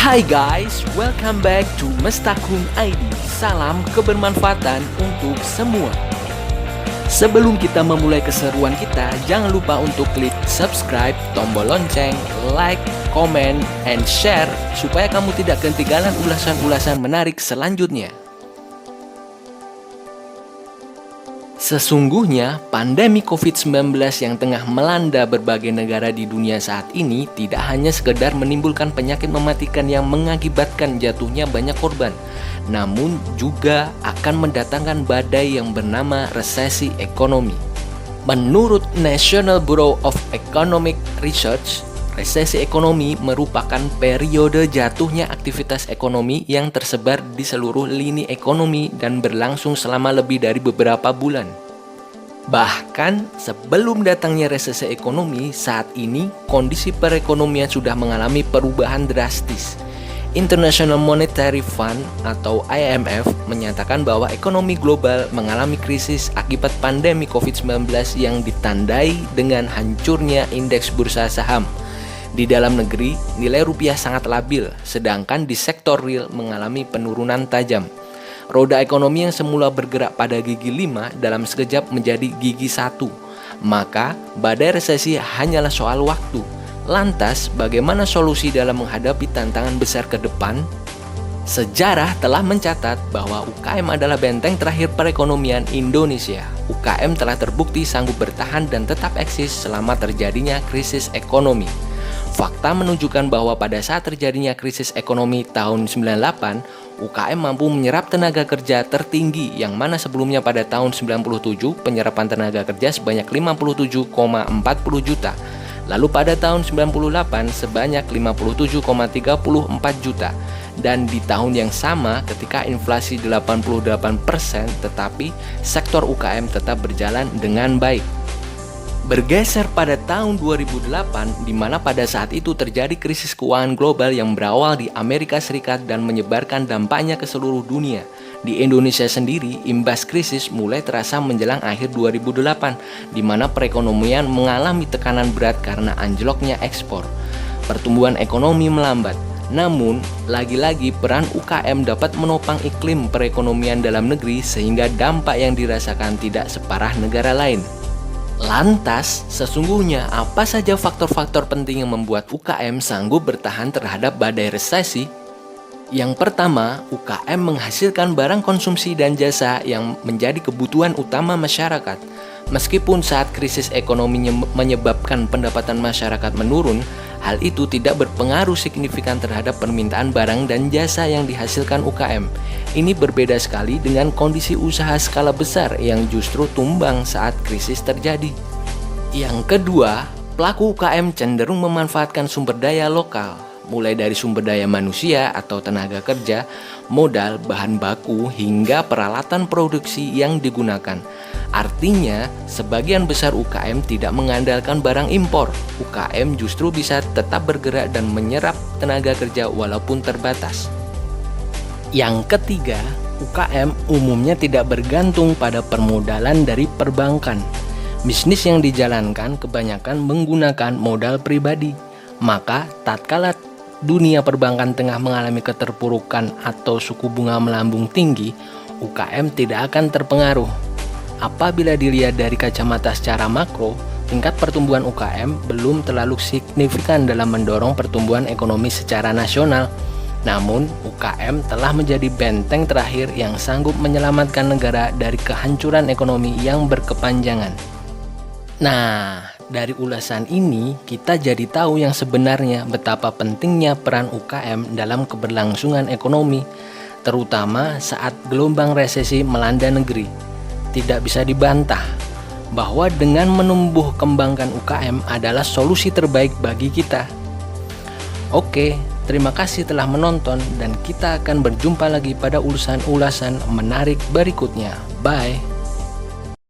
Hai guys, welcome back to Mestakum ID. Salam kebermanfaatan untuk semua. Sebelum kita memulai keseruan kita, jangan lupa untuk klik subscribe, tombol lonceng, like, comment, and share supaya kamu tidak ketinggalan ulasan-ulasan menarik selanjutnya. Sesungguhnya, pandemi COVID-19 yang tengah melanda berbagai negara di dunia saat ini tidak hanya sekedar menimbulkan penyakit mematikan yang mengakibatkan jatuhnya banyak korban, namun juga akan mendatangkan badai yang bernama resesi ekonomi. Menurut National Bureau of Economic Research, resesi ekonomi merupakan periode jatuhnya aktivitas ekonomi yang tersebar di seluruh lini ekonomi dan berlangsung selama lebih dari beberapa bulan. Bahkan sebelum datangnya resesi ekonomi, saat ini kondisi perekonomian sudah mengalami perubahan drastis. International Monetary Fund atau IMF menyatakan bahwa ekonomi global mengalami krisis akibat pandemi COVID-19 yang ditandai dengan hancurnya indeks bursa saham. Di dalam negeri, nilai rupiah sangat labil, sedangkan di sektor real mengalami penurunan tajam. Roda ekonomi yang semula bergerak pada gigi 5 dalam sekejap menjadi gigi 1. Maka, badai resesi hanyalah soal waktu. Lantas, bagaimana solusi dalam menghadapi tantangan besar ke depan? Sejarah telah mencatat bahwa UKM adalah benteng terakhir perekonomian Indonesia. UKM telah terbukti sanggup bertahan dan tetap eksis selama terjadinya krisis ekonomi. Fakta menunjukkan bahwa pada saat terjadinya krisis ekonomi tahun 98, UKM mampu menyerap tenaga kerja tertinggi yang mana sebelumnya pada tahun 97 penyerapan tenaga kerja sebanyak 57,40 juta. Lalu pada tahun 98 sebanyak 57,34 juta. Dan di tahun yang sama ketika inflasi 88% tetapi sektor UKM tetap berjalan dengan baik. Bergeser pada tahun 2008, di mana pada saat itu terjadi krisis keuangan global yang berawal di Amerika Serikat dan menyebarkan dampaknya ke seluruh dunia. Di Indonesia sendiri, imbas krisis mulai terasa menjelang akhir 2008, di mana perekonomian mengalami tekanan berat karena anjloknya ekspor. Pertumbuhan ekonomi melambat. Namun, lagi-lagi peran UKM dapat menopang iklim perekonomian dalam negeri sehingga dampak yang dirasakan tidak separah negara lain. Lantas, sesungguhnya apa saja faktor-faktor penting yang membuat UKM sanggup bertahan terhadap badai resesi? Yang pertama, UKM menghasilkan barang konsumsi dan jasa yang menjadi kebutuhan utama masyarakat. Meskipun saat krisis ekonomi menyebabkan pendapatan masyarakat menurun, hal itu tidak berpengaruh signifikan terhadap permintaan barang dan jasa yang dihasilkan UKM. Ini berbeda sekali dengan kondisi usaha skala besar yang justru tumbang saat krisis terjadi. Yang kedua, pelaku UKM cenderung memanfaatkan sumber daya lokal, mulai dari sumber daya manusia atau tenaga kerja, modal, bahan baku, hingga peralatan produksi yang digunakan. Artinya, sebagian besar UKM tidak mengandalkan barang impor. UKM justru bisa tetap bergerak dan menyerap tenaga kerja walaupun terbatas. Yang ketiga, UKM umumnya tidak bergantung pada permodalan dari perbankan. Bisnis yang dijalankan kebanyakan menggunakan modal pribadi. Maka, tatkala dunia perbankan tengah mengalami keterpurukan atau suku bunga melambung tinggi, UKM tidak akan terpengaruh. Apabila dilihat dari kacamata secara makro, tingkat pertumbuhan UKM belum terlalu signifikan dalam mendorong pertumbuhan ekonomi secara nasional. Namun, UKM telah menjadi benteng terakhir yang sanggup menyelamatkan negara dari kehancuran ekonomi yang berkepanjangan. Nah, dari ulasan ini, kita jadi tahu yang sebenarnya betapa pentingnya peran UKM dalam keberlangsungan ekonomi, terutama saat gelombang resesi melanda negeri. Tidak bisa dibantah bahwa dengan menumbuh kembangkan UKM adalah solusi terbaik bagi kita. Oke, terima kasih telah menonton dan kita akan berjumpa lagi pada ulasan-ulasan menarik berikutnya. Bye.